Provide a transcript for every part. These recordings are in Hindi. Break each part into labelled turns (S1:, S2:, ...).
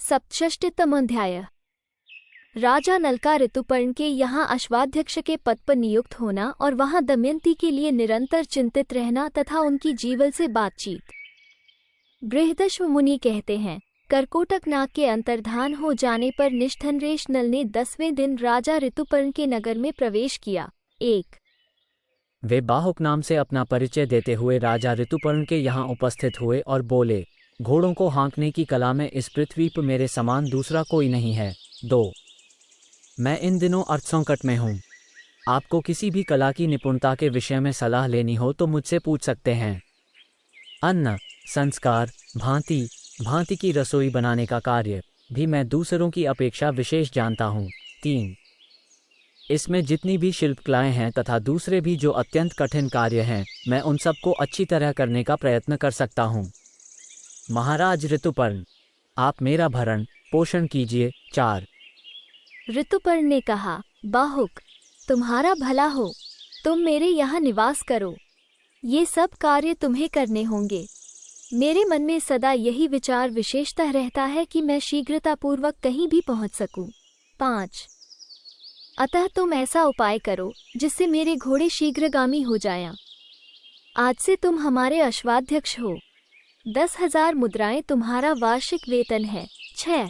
S1: सप्तषष्टितम अध्याय। राजा नल का ऋतुपर्ण के यहाँ अश्वाध्यक्ष के पद पर नियुक्त होना और वहाँ दमयंती के लिए निरंतर चिंतित रहना तथा उनकी जीवल से बातचीत। बृहदश्व मुनि कहते हैं, करकोटक नाग के अंतर्धान हो जाने पर निष्ठनरेश नल ने 10वें दिन राजा ऋतुपर्ण के नगर में प्रवेश किया। 1
S2: वे बाहुक नाम से अपना परिचय देते हुए राजा ऋतुपर्ण के यहाँ उपस्थित हुए और बोले, घोड़ों को हाँकने की कला में इस पृथ्वी पर मेरे समान दूसरा कोई नहीं है। 2 मैं इन दिनों अर्थसंकट में हूँ। आपको किसी भी कला की निपुणता के विषय में सलाह लेनी हो तो मुझसे पूछ सकते हैं। अन्न, संस्कार, भांति भांति की रसोई बनाने का कार्य भी मैं दूसरों की अपेक्षा विशेष जानता हूँ। 3 इसमें जितनी भी शिल्प कलाएं हैं तथा दूसरे भी जो अत्यंत कठिन कार्य हैं, मैं उन सबको अच्छी तरह करने का प्रयत्न कर सकता हूँ। महाराज ऋतुपर्ण, आप मेरा भरण पोषण कीजिए। 4
S1: ऋतुपर्ण ने कहा, बाहुक, तुम्हारा भला हो, तुम मेरे यहाँ निवास करो। ये सब कार्य तुम्हें करने होंगे। मेरे मन में सदा यही विचार विशेषतः रहता है कि मैं शीघ्रतापूर्वक कहीं भी पहुँच सकूं। 5 अतः तुम ऐसा उपाय करो जिससे मेरे घोड़े शीघ्रगामी हो जाएं। आज से तुम हमारे अश्वाध्यक्ष हो। 10,000 मुद्राएं तुम्हारा वार्षिक वेतन है। 6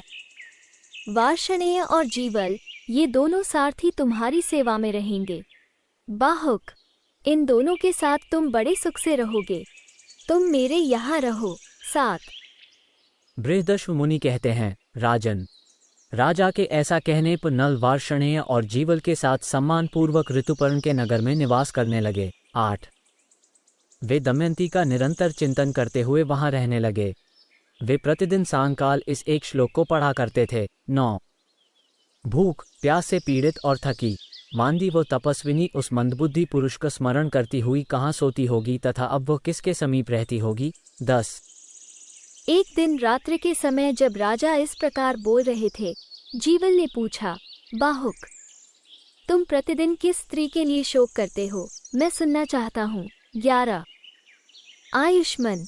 S1: वार्षणेय और जीवल, ये दोनों सारथी तुम्हारी सेवा में रहेंगे। बाहुक, इन दोनों के साथ तुम बड़े सुख से रहोगे। तुम मेरे यहाँ रहो। 7
S2: बृहदश्व मुनि कहते हैं, राजन, राजा के ऐसा कहने पर नल वार्षणेय और जीवल के साथ सम्मानपूर्वक ऋतुपर्ण के नगर में निवास करने लगे। 8 वे दमयंती का निरंतर चिंतन करते हुए वहां रहने लगे। वे प्रतिदिन सायंकाल इस एक श्लोक को पढ़ा करते थे। 9 भूख प्यास से पीड़ित और थकी मांदी वो तपस्विनी उस मंदबुद्धि पुरुष का स्मरण करती हुई कहाँ सोती होगी तथा अब वह किसके समीप रहती होगी। 10
S1: एक दिन रात्रि के समय जब राजा इस प्रकार बोल रहे थे, जीवल ने पूछा, बाहुक, तुम प्रतिदिन किस स्त्री के लिए शोक करते हो? मैं सुनना चाहता हूँ। 11 आयुष्मान,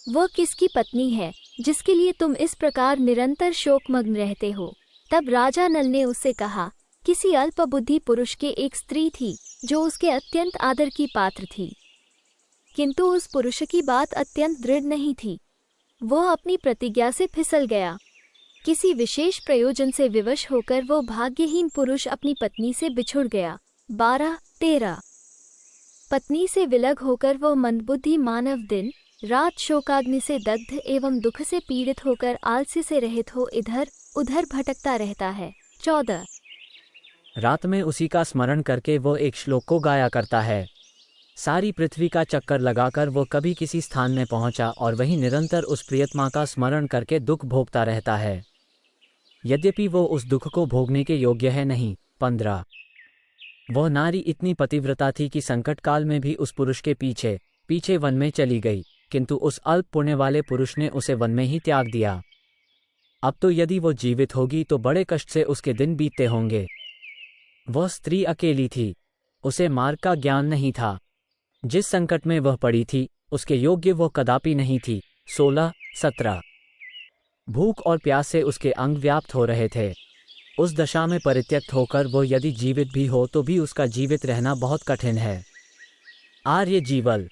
S1: वह किसकी पत्नी है जिसके लिए तुम इस प्रकार निरंतर शोकमग्न रहते हो? तब राजा नल ने उससे कहा, किसी अल्पबुद्धि पुरुष के एक स्त्री थी जो उसके अत्यंत आदर की पात्र थी, किंतु उस पुरुष की बात अत्यंत दृढ़ नहीं थी। वह अपनी प्रतिज्ञा से फिसल गया। किसी विशेष प्रयोजन से विवश होकर वो भाग्यहीन पुरुष अपनी पत्नी से बिछुड़ गया। 12-13 पत्नी से विलग होकर वो मंदबुद्धि मानव दिन रात शोकाग्नि से दग्ध एवं दुख से पीड़ित होकर आलस्य से रहित हो इधर उधर भटकता रहता है। 14
S2: रात में उसी का स्मरण करके वो एक श्लोक को गाया करता है। सारी पृथ्वी का चक्कर लगाकर वो कभी किसी स्थान में पहुंचा और वहीं निरंतर उस प्रियतमा का स्मरण करके दुख भोगता रहता है, यद्यपि वो उस दुख को भोगने के योग्य है नहीं। 15 वह नारी इतनी पतिव्रता थी कि संकट काल में भी उस पुरुष के पीछे पीछे वन में चली गई, किंतु उस अल्प पुण्य वाले पुरुष ने उसे वन में ही त्याग दिया। अब तो यदि वो जीवित होगी तो बड़े कष्ट से उसके दिन बीतते होंगे। वह स्त्री अकेली थी, उसे मार्ग का ज्ञान नहीं था। जिस संकट में वह पड़ी थी उसके योग्य वो कदापि नहीं थी। 16-17 भूख और प्यास से उसके अंग व्याप्त हो रहे थे। उस दशा में परित्यक्त होकर वो यदि जीवित भी हो तो भी उसका जीवित रहना बहुत कठिन है। आर्य जीवल,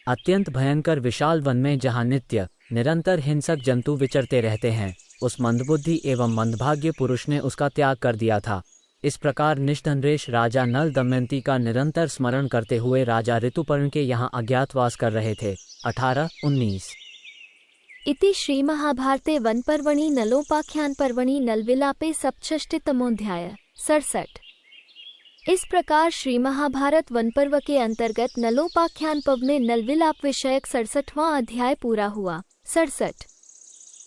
S2: अत्यंत भयंकर विशाल वन में जहाँ नित्य निरंतर हिंसक जंतु विचरते रहते हैं, उस मंदबुद्धि एवं मंदभाग्य पुरुष ने उसका त्याग कर दिया था। इस प्रकार निष्ठनरेश राजा नल दमयंती का निरंतर स्मरण करते हुए राजा ऋतुपर्ण के यहाँ अज्ञातवास कर रहे थे। 18-19
S1: इति श्री महाभारते वन पर्वणि नलोपाख्यान पर्वणि नलविलापे सप्तषष्टितमोऽध्याय। 67 इस प्रकार श्री महाभारत वन पर्व के अंतर्गत नलोपाख्यान पर्व में नलविलाप विषयक 67वां अध्याय पूरा हुआ। 67